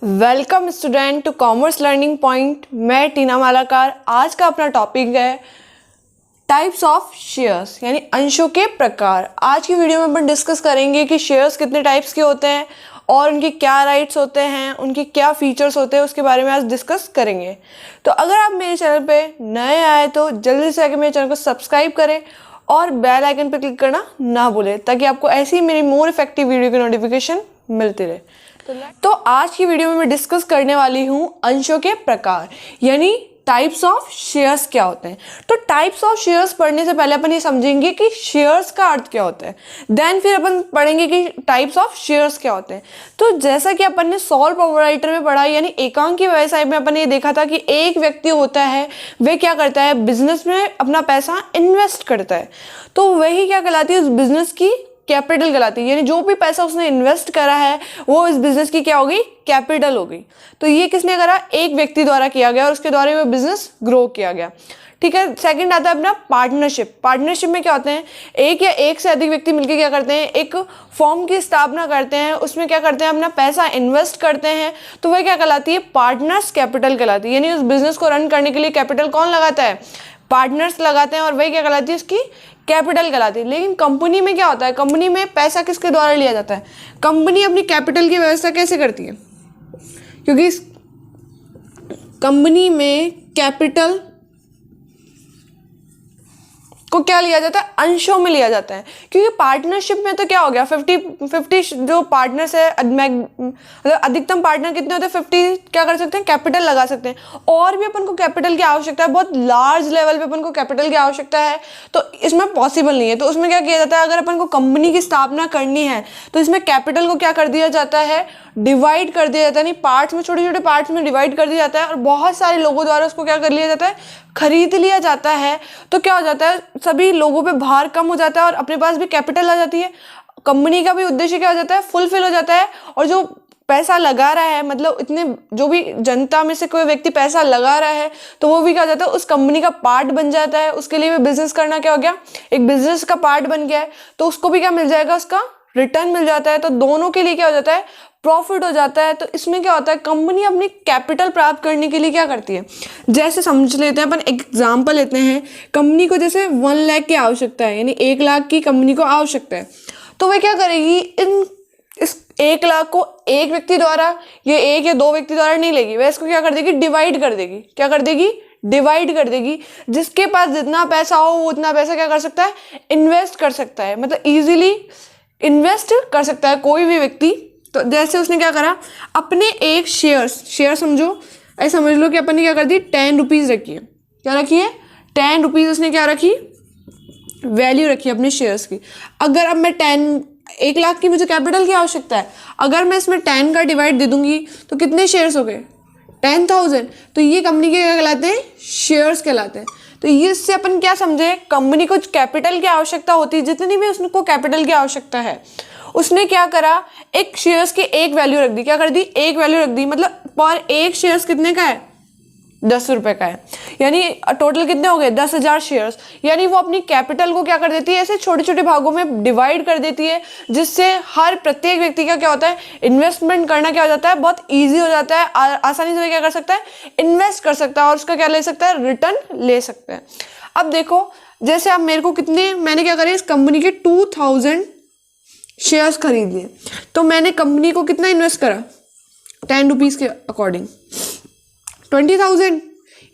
Welcome student to commerce learning point. मैं टीना मालाकार। आज का अपना टॉपिक है टाइप्स ऑफ शेयर्स यानी अंशों के प्रकार। आज की वीडियो में अपन डिस्कस करेंगे कि शेयर्स कितने टाइप्स के होते हैं और उनके क्या राइट्स होते हैं, उनके क्या फीचर्स होते हैं, उसके बारे में आज डिस्कस करेंगे। तो अगर आप मेरे चैनल पे नए आए तो जल्दी से आके मेरे चैनल को सब्सक्राइब करें और बेल आइकन पर क्लिक करना ना भूलें ताकि आपको ऐसी मेरी मोर इफेक्टिव वीडियो की नोटिफिकेशन मिलती रहे। तो आज की वीडियो में मैं डिस्कस करने वाली हूँ अंशों के प्रकार यानी टाइप्स ऑफ शेयर्स क्या होते हैं। तो टाइप्स ऑफ शेयर्स पढ़ने से पहले अपन ये समझेंगे कि शेयर्स का अर्थ क्या होता है, देन फिर अपन पढ़ेंगे कि टाइप्स ऑफ शेयर्स क्या होते हैं। तो जैसा कि अपन ने सॉल प्रोप्राइटर में पढ़ा यानी एकांकी व्यवसाय में अपन ने देखा था कि एक व्यक्ति होता है, वह क्या करता है, बिजनेस में अपना पैसा इन्वेस्ट करता है। तो वही क्या कहलाती है, उस बिजनेस की कैपिटल कहलाती है। यानी जो भी पैसा उसने इन्वेस्ट करा है वो इस बिजनेस की क्या हो गई, कैपिटल हो गई। तो ये किसने करा, एक व्यक्ति द्वारा किया गया और उसके द्वारा वो बिजनेस ग्रो किया गया। ठीक है। सेकंड आता है अपना पार्टनरशिप। पार्टनरशिप में क्या होते हैं, एक या एक से अधिक व्यक्ति मिलकर क्या करते हैं, एक फॉर्म की स्थापना करते हैं, उसमें क्या करते हैं, अपना पैसा इन्वेस्ट करते हैं। तो वह क्या कहलाती है, पार्टनर्स कैपिटल कहलाती है। यानी उस बिजनेस को रन करने के लिए कैपिटल कौन लगाता है, पार्टनर्स लगाते हैं और वही क्या कहलाती है, उसकी कैपिटल कहलाती है। लेकिन कंपनी में क्या होता है, कंपनी में पैसा किसके द्वारा लिया जाता है, कंपनी अपनी कैपिटल की व्यवस्था कैसे करती है, क्योंकि इस कंपनी में कैपिटल को क्या लिया जाता है, अंशों में लिया जाता है। क्योंकि पार्टनरशिप में तो क्या हो गया, 50-50 जो पार्टनर्स है, मतलब अधिकतम पार्टनर कितने होते हैं, 50 क्या कर सकते हैं, कैपिटल लगा सकते हैं। और भी अपन को कैपिटल की आवश्यकता है, बहुत लार्ज लेवल पे अपन को कैपिटल की आवश्यकता है, तो इसमें पॉसिबल नहीं है। तो उसमें क्या किया जाता है, अगर अपन को कंपनी की स्थापना करनी है तो इसमें कैपिटल को क्या कर दिया जाता है, डिवाइड कर दिया जाता है। नहीं, पार्ट्स में, छोटे छोटे पार्ट्स में डिवाइड कर दिया जाता है और बहुत सारे लोगों द्वारा उसको क्या कर लिया जाता है, खरीद लिया जाता है। तो क्या हो जाता है, सभी लोगों पे भार कम हो जाता है और अपने पास भी कैपिटल आ जाती है। कंपनी का भी उद्देश्य क्या हो जाता है, फुलफिल हो जाता है। और जो पैसा लगा रहा है, मतलब इतने जो भी जनता में से कोई व्यक्ति पैसा लगा रहा है तो वो भी क्या हो जाता है, उस कंपनी का पार्ट बन जाता है। उसके लिए भी बिजनेस करना क्या हो गया, एक बिजनेस का पार्ट बन गया है। तो उसको भी क्या मिल जाएगा, उसका रिटर्न मिल जाता है। तो दोनों के लिए क्या हो जाता है, प्रॉफिट हो जाता है। तो इसमें क्या होता है, कंपनी अपनी कैपिटल प्राप्त करने के लिए क्या करती है, जैसे समझ लेते हैं अपन, एक एग्जांपल लेते हैं। कंपनी को जैसे 1 लाख की आवश्यकता है, यानी 1 लाख की कंपनी को आवश्यकता है। तो वह क्या करेगी, इस 1 लाख को एक व्यक्ति द्वारा, ये एक या दो व्यक्ति द्वारा नहीं लेगी, वह इसको क्या कर देगी, डिवाइड कर देगी। क्या कर देगी, डिवाइड कर देगी। जिसके पास जितना पैसा हो वो उतना पैसा क्या कर सकता है, इन्वेस्ट कर सकता है, मतलब इजीली इन्वेस्ट कर सकता है कोई भी व्यक्ति। तो जैसे उसने क्या करा, अपने एक शेयर समझो, ऐसे समझ लो कि अपन ने क्या कर दी, 10 रुपीज़ रखी है। क्या रखी है, 10 रुपीज़ उसने क्या रखी, वैल्यू रखी है अपने शेयर्स की। अगर अब मैं 1 लाख की मुझे कैपिटल की आवश्यकता है, अगर मैं इसमें 10 का डिवाइड दे दूंगी तो कितने शेयर्स हो गए, 10,000। तो ये कंपनी के क्या कहलाते हैं, शेयर्स कहलाते हैं। तो ये इससे अपन क्या समझे, कंपनी को कैपिटल की आवश्यकता होती है, जितनी भी उसको कैपिटल की आवश्यकता है, उसने क्या करा, एक शेयर्स की एक वैल्यू रख दी। क्या कर दी, एक वैल्यू रख दी, मतलब पर एक शेयर्स कितने का है, 10 रुपए का है। यानी टोटल कितने हो गए, 10,000 शेयर्स। यानी वो अपनी कैपिटल को क्या कर देती है, ऐसे छोटे छोटे भागों में डिवाइड कर देती है, जिससे हर प्रत्येक व्यक्ति का क्या होता है, इन्वेस्टमेंट करना क्या हो जाता है, बहुत ईजी हो जाता है। आसानी से क्या कर सकता है, इन्वेस्ट कर सकता है और उसका क्या ले सकता है, रिटर्न ले सकता है। अब देखो, जैसे आप मेरे को कितने, मैंने क्या करा, इस कंपनी के 2000 शेयर्स खरीद लिए। तो मैंने कंपनी को कितना इन्वेस्ट करा, 10 रुपीज़ के अकॉर्डिंग 20,000,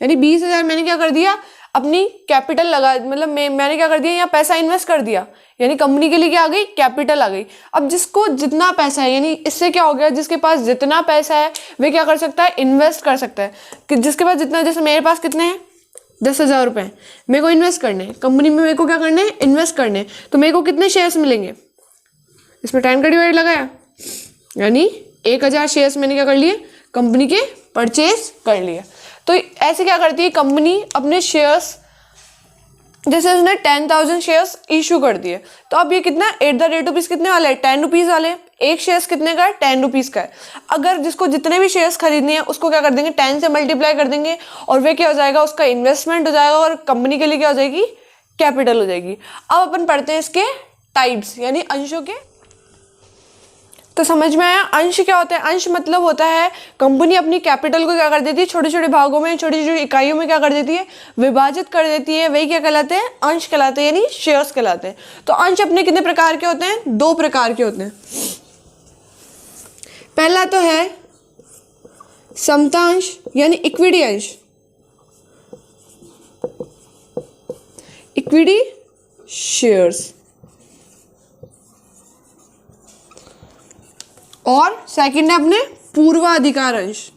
यानी 20,000 मैंने क्या कर दिया, अपनी कैपिटल लगा, मतलब मैंने क्या कर दिया, यहाँ पैसा इन्वेस्ट कर दिया। यानी कंपनी के लिए क्या आ गई, कैपिटल आ गई। अब जिसको जितना पैसा है, यानी इससे क्या हो गया, जिसके पास जितना पैसा है वे क्या कर सकता है, इन्वेस्ट कर सकता है। कि जिसके पास जितना, जैसे मेरे पास कितने हैं, 10,000 रुपये मेरे को इन्वेस्ट करने हैं कंपनी में, मेरे को क्या करने हैं, इन्वेस्ट करने। तो मेरे को कितने शेयर्स मिलेंगे, इसमें 10 का डिवाइड लगाया, यानी 1,000 शेयर्स मैंने क्या कर लिए, कंपनी के परचेज कर लिए। तो ऐसे क्या करती है कंपनी, अपने शेयर्स, जैसे उसने 10,000 शेयर्स इशू कर दिए, तो अब ये कितना, एट द रेट रुपीज़ कितने वाले हैं, 10 रुपीज़ वाले। एक शेयर्स कितने का है, 10 रुपीज़ का है। अगर जिसको जितने भी शेयर्स खरीदने हैं उसको क्या कर देंगे, 10 से मल्टीप्लाई कर देंगे और वे क्या हो जाएगा, उसका इन्वेस्टमेंट हो जाएगा और कंपनी के लिए क्या हो जाएगी, कैपिटल हो जाएगी। अब अपन पढ़ते हैं इसके टाइप्स यानी अंशों के। तो समझ में आया। अंश क्या होता है? अंश मतलब होता है कंपनी अपनी कैपिटल को क्या कर देती है, छोटे छोटे भागों में, छोटी छोटी इकाइयों में क्या कर देती है, विभाजित कर देती है। वही क्या कहलाते हैं? अंश कहलाते हैं, यानी शेयर्स कहलाते हैं। तो अंश अपने कितने प्रकार के होते हैं? 2 प्रकार के होते हैं। पहला तो है समतांश यानी इक्विटी अंश, इक्विटी शेयर्स। और सेकंड है अपने पूर्वाधिकार अंश,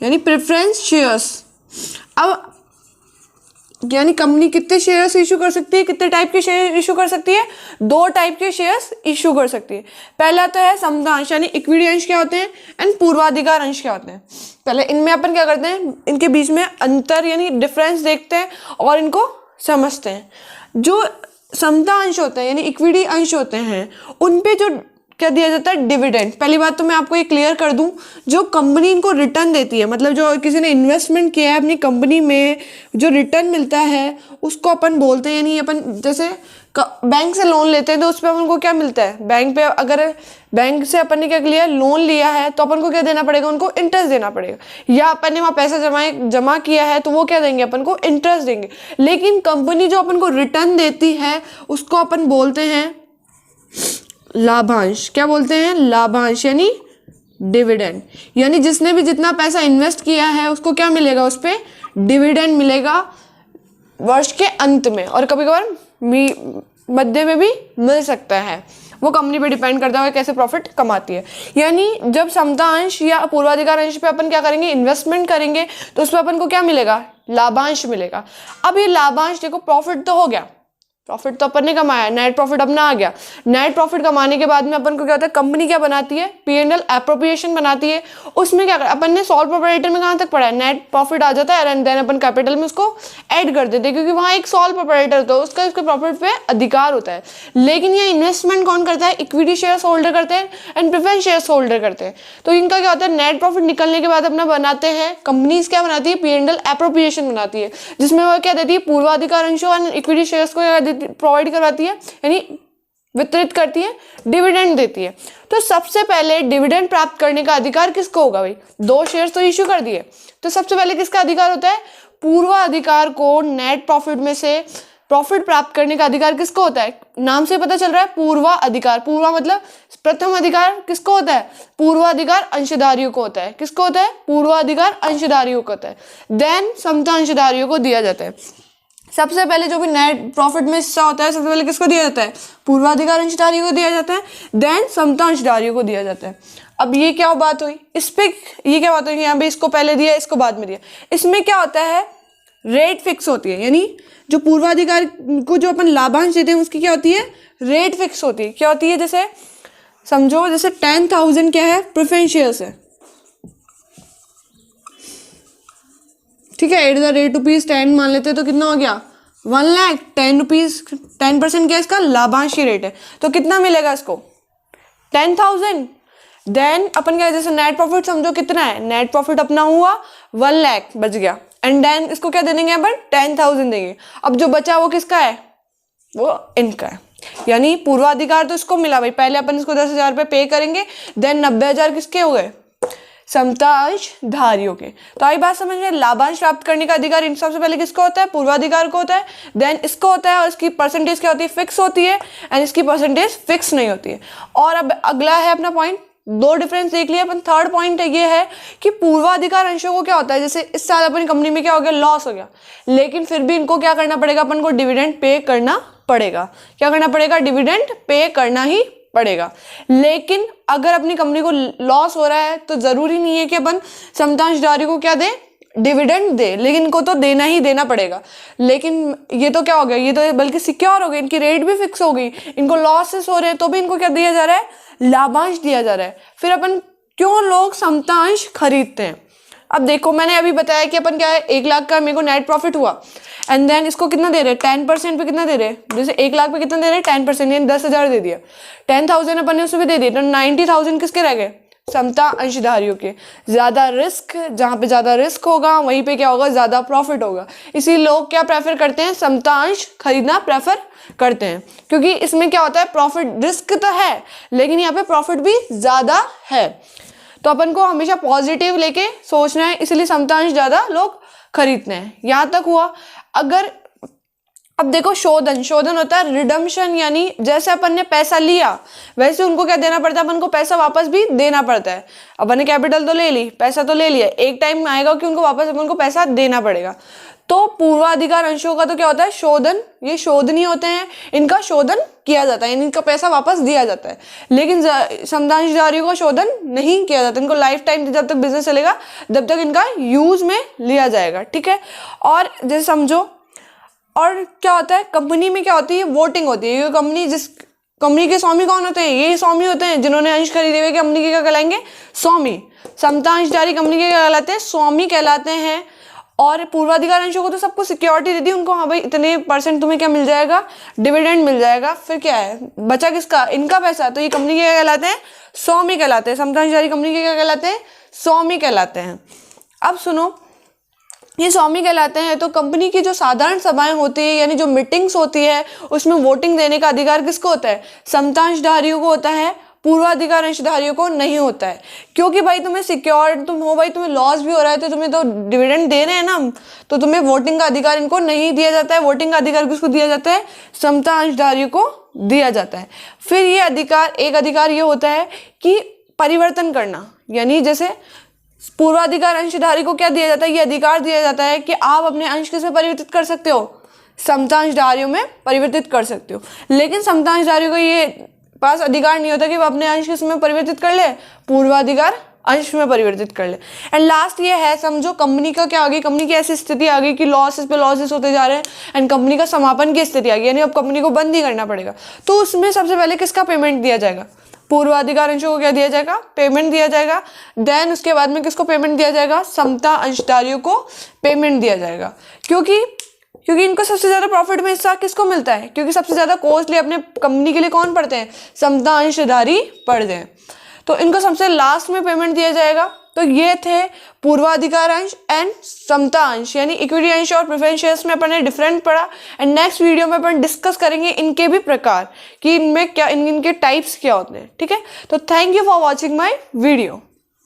यानी प्रेफरेंस शेयर्स। अब यानी कंपनी कितने शेयर्स इशू कर सकती है, कितने टाइप के शेयर इशू कर सकती है? 2 टाइप के शेयर्स इशू कर सकती है। पहला तो है समतांश यानी इक्विटी अंश क्या होते हैं, एंड पूर्वाधिकार अंश क्या होते हैं। पहले इनमें अपन क्या करते हैं, इनके बीच में अंतर यानी डिफरेंस देखते हैं और इनको समझते हैं। जो समता अंश होते हैं यानी इक्विटी अंश होते हैं, उन पे जो क्या दिया जाता है, डिविडेंड। पहली बात तो मैं आपको ये क्लियर कर दूं, जो कंपनी इनको रिटर्न देती है, मतलब जो किसी ने इन्वेस्टमेंट किया है अपनी कंपनी में, जो रिटर्न मिलता है उसको अपन बोलते हैं, यानी अपन जैसे बैंक से लोन लेते हैं तो उस पर अपन को क्या मिलता है, बैंक पे अगर बैंक से अपन ने क्या लिया, लोन लिया है, तो अपन को क्या देना पड़ेगा, उनको इंटरेस्ट देना पड़ेगा। या अपन ने वहाँ पैसा जमा किया है तो वो क्या देंगे, अपन को इंटरेस्ट देंगे। लेकिन कंपनी जो अपन को रिटर्न देती है उसको अपन बोलते हैं लाभांश। क्या बोलते हैं? लाभांश यानी डिविडेंड। यानी जिसने भी जितना पैसा इन्वेस्ट किया है उसको क्या मिलेगा, उस पर डिविडेंड मिलेगा वर्ष के अंत में, और कभी कभार मध्य में भी मिल सकता है। वो कंपनी पे डिपेंड करता है कैसे प्रॉफिट कमाती है। यानी जब समता अंश या पूर्वाधिकार अंश पे अपन क्या करेंगे, इन्वेस्टमेंट करेंगे, तो उस पर अपन को क्या मिलेगा, लाभांश मिलेगा। अब ये लाभांश देखो, प्रॉफिट तो हो गया, प्रॉफिट तो अपन ने कमाया, नेट प्रॉफिट अपना आ गया। नेट प्रॉफिट कमाने के बाद में अपन को क्या होता है, कंपनी क्या बनाती है, P&L एप्रोप्रिएशन बनाती है। उसमें क्या अपन ने सॉल प्रोप्राइटर में कहाँ तक पढ़ा है, नेट प्रॉफिट आ जाता है एंड देन अपन कैपिटल में उसको ऐड कर देते हैं, क्योंकि वहाँ एक सॉल प्रोप्राइटर होता है, उसका उसके प्रॉफिट पे अधिकार होता है। लेकिन ये इन्वेस्टमेंट कौन करता है, इक्विटी शेयर्स होल्डर करते हैं एंड प्रेफरेंस शेयर्स होल्डर करते हैं। तो इनका क्या होता है, नेट प्रॉफिट निकलने के बाद अपना बनाते हैं, कंपनीज क्या बनाती है, P&L एप्रोप्रिएशन बनाती है, जिसमें वो क्या देती है, पूर्वाधिकार अंशों एंड इक्विटी शेयर्स को प्रोवाइड करवाती है, यानी वितरित करती है, डिविडेंड देती है। तो सबसे पहले डिविडेंड प्राप्त करने का अधिकार किसको होगा भाई, 2 शेयर्स तो इशू कर दिए, तो सबसे पहले किसका अधिकार होता है, पूर्वाधिकार को नेट प्रॉफिट में से प्रॉफिट प्राप्त करने का अधिकार किसको होता है। नाम से पता चल रहा है पूर्वाधिकार, पूर्वा मतलब प्रथम अधिकार किसको होता है, पूर्वाधिकार अंशधारियों को होता है। किसको होता है, पूर्वाधिकार अंशधारियों को होता है। देन समता अंशधारियों को दिया जाता है। सबसे पहले जो भी नेट प्रॉफिट में हिस्सा होता है सबसे पहले किसको दिया जाता है, पूर्वाधिकार अंशधारियों को दिया जाता है, देन समता अंशधारियों को दिया जाता है। अब ये क्या बात हुई, इस पे ये क्या बात हुई, यहाँ पे इसको पहले दिया, इसको बाद में दिया। इसमें क्या होता है, रेट फिक्स होती है, यानी जो पूर्वाधिकार को जो अपन लाभांश देते हैं उसकी क्या होती है, रेट फिक्स होती है। क्या होती है, जैसे समझो जैसे 10,000 क्या है, प्रेफरेंस शेयर्स है, ठीक है, ₹10 मान लेते हैं, तो कितना हो गया, 1 लाख। 10 रुपीज 10% क्या है इसका, लाभांश की रेट है, तो कितना मिलेगा इसको, 10,000। देन अपन क्या, जैसे नेट प्रॉफिट समझो कितना है, नेट प्रॉफिट अपना हुआ 1 लाख बच गया, एंड देन इसको क्या दे देंगे, अपन 10,000 देंगे। अब जो बचा वो किसका है, वो इनका है, यानी पूर्वाधिकार तो इसको मिला भाई, पहले अपन इसको 10,000 रुपये पे करेंगे, देन 90,000 किसके हो गए, समता अंशधारियों के। तो आई बात समझ में, लाभांश प्राप्त करने का अधिकार इन सबसे पहले किसको होता है, पूर्वाधिकार को होता है, देन इसको होता है, और इसकी परसेंटेज क्या होती है, फिक्स होती है, एंड इसकी परसेंटेज फिक्स नहीं होती है। और अब अगला है अपना पॉइंट, 2 डिफरेंस देख लिया अपन। थर्ड पॉइंट ये है कि पूर्वाधिकार अंशों को क्या होता है, जैसे इस साल अपनी कंपनी में क्या हो गया, लॉस हो गया, लेकिन फिर भी इनको क्या करना पड़ेगा, अपन को डिविडेंड पे करना पड़ेगा। क्या करना पड़ेगा, डिविडेंड पे करना ही पड़ेगा। लेकिन अगर अपनी कंपनी को लॉस हो रहा है तो जरूरी नहीं है कि अपन समता अंशधारी को क्या दे, डिविडेंड दे, लेकिन इनको तो देना ही देना पड़ेगा। लेकिन ये तो क्या हो गया, ये तो बल्कि सिक्योर हो गई, इनकी रेट भी फिक्स हो गई, इनको लॉसेस हो रहे हैं तो भी इनको क्या दिया जा रहा है, लाभांश दिया जा रहा है। फिर अपन क्यों लोग समता अंश खरीदते हैं, अब देखो मैंने अभी बताया कि अपन क्या है, 1 लाख का मेरे को नेट प्रॉफिट हुआ, एंड देन इसको कितना दे रहे, 10% पे कितना दे रहे, जैसे 1 लाख पे कितना दे रहे, 10%, यानी 10,000 दे दिया, 10,000 अपन ने उसमें दे दिया, तो 90,000 किसके रह गए, समता अंशधारियों के। ज़्यादा रिस्क, जहाँ पे ज़्यादा रिस्क होगा वहीं पे क्या होगा, ज़्यादा प्रॉफिट होगा। इसीलिए लोग क्या प्रेफर करते हैं, समता अंश खरीदना प्रेफर करते हैं, क्योंकि इसमें क्या होता है, प्रॉफिट, रिस्क तो है लेकिन यहाँ पे प्रॉफिट भी ज़्यादा है। तो अपन को हमेशा पॉजिटिव लेके सोचना है, इसलिए समता अंश ज़्यादा लोग खरीदते हैं। यहाँ तक हुआ। अगर अब देखो शोधन, शोधन होता है रिडम्पशन, यानी जैसे अपन ने पैसा लिया वैसे उनको क्या देना पड़ता है, अपन को पैसा वापस भी देना पड़ता है। अपन ने कैपिटल तो ले ली, पैसा तो ले लिया, एक टाइम आएगा कि उनको वापस अपन को पैसा देना पड़ेगा। तो पूर्वाधिकार अंशों का तो क्या होता है, शोधन, ये शोधनीय होते हैं, इनका शोधन किया जाता है, इनका पैसा वापस दिया जाता है। लेकिन समता अंशधारियों का शोधन नहीं किया जाता, इनको लाइफ टाइम जब तक बिजनेस चलेगा तब तक इनका यूज में लिया जाएगा, ठीक है। और जैसे समझो, और क्या होता है, कंपनी में क्या होती है, वोटिंग होती है। ये कंपनी, जिस कंपनी के स्वामी कौन होते हैं, ये स्वामी होते हैं जिन्होंने अंश खरीदे हुए कंपनी के क्या कहलाएंगे, स्वामी। समता अंशधारी कंपनी के क्या कहलाते हैं, स्वामी कहलाते हैं। और पूर्वाधिकार अंशों को तो सबको सिक्योरिटी दे दी उनको, हाँ भाई इतने % तुम्हें क्या मिल जाएगा, डिविडेंड मिल जाएगा। फिर क्या है, बचा किसका, इनका पैसा। तो ये कंपनी के क्या कहलाते हैं, स्वामी कहलाते हैं। समता अंशधारी कंपनी के क्या कहलाते हैं, स्वामी कहलाते हैं। अब सुनो, ये स्वामी कहलाते हैं तो कंपनी की जो साधारण सभाएं होती है, यानी जो मीटिंग्स होती है, उसमें वोटिंग देने का अधिकार किसको होता है, समता अंशधारियों को होता है, पूर्वाधिकार अंशधारियों को नहीं होता है। क्योंकि भाई तुम्हें सिक्योर, तुम हो भाई, तुम्हें लॉस भी हो रहा है तो तुम्हें तो डिविडेंड दे रहे हैं ना, तो तुम्हें वोटिंग का अधिकार इनको नहीं दिया जाता है। वोटिंग का अधिकार किसको दिया जाता है, समता अंशधारियों को दिया जाता है। फिर ये अधिकार, एक अधिकार ये होता है कि परिवर्तन करना, यानी जैसे पूर्वाधिकार अंशधारी को क्या दिया जाता है, ये अधिकार दिया जाता है कि आप अपने अंश किसमें परिवर्तित कर सकते हो, समता अंशधारियों में परिवर्तित कर सकते हो। लेकिन समता अंशधारियों को ये पास अधिकार नहीं होता कि वो अपने अंश किसमें परिवर्तित कर ले, पूर्वाधिकार अंश में परिवर्तित कर ले। एंड लास्ट ये है, समझो कंपनी का क्या आ गई, कंपनी की ऐसी स्थिति आ गई कि लॉसेस पे लॉसेस होते जा रहे हैं एंड कंपनी का समापन की स्थिति आ गई, यानी अब कंपनी को बंद ही करना पड़ेगा। तो उसमें सबसे पहले किसका पेमेंट दिया जाएगा, पूर्वाधिकार अंशों को क्या दिया जाएगा, पेमेंट दिया जाएगा। देन उसके बाद में किसको पेमेंट दिया जाएगा, समता अंशधारियों को पेमेंट दिया जाएगा। क्योंकि इनको सबसे ज्यादा प्रॉफिट में हिस्सा किसको मिलता है, क्योंकि सबसे ज्यादा कॉस्टली अपने कंपनी के लिए कौन पड़ते हैं, समता अंशधारी पड़ते हैं। तो इनको सबसे लास्ट में पेमेंट दिया जाएगा। तो ये थे पूर्वाधिकार अंश एंड समता अंश, यानी इक्विटी अंश और प्रेफरेंस शेयर्स में अपन ने डिफरेंट पढ़ा। एंड नेक्स्ट वीडियो में अपन डिस्कस करेंगे इनके भी प्रकार कि इनमें क्या, इनके टाइप्स क्या होते हैं, ठीक है। तो thank you for watching my video.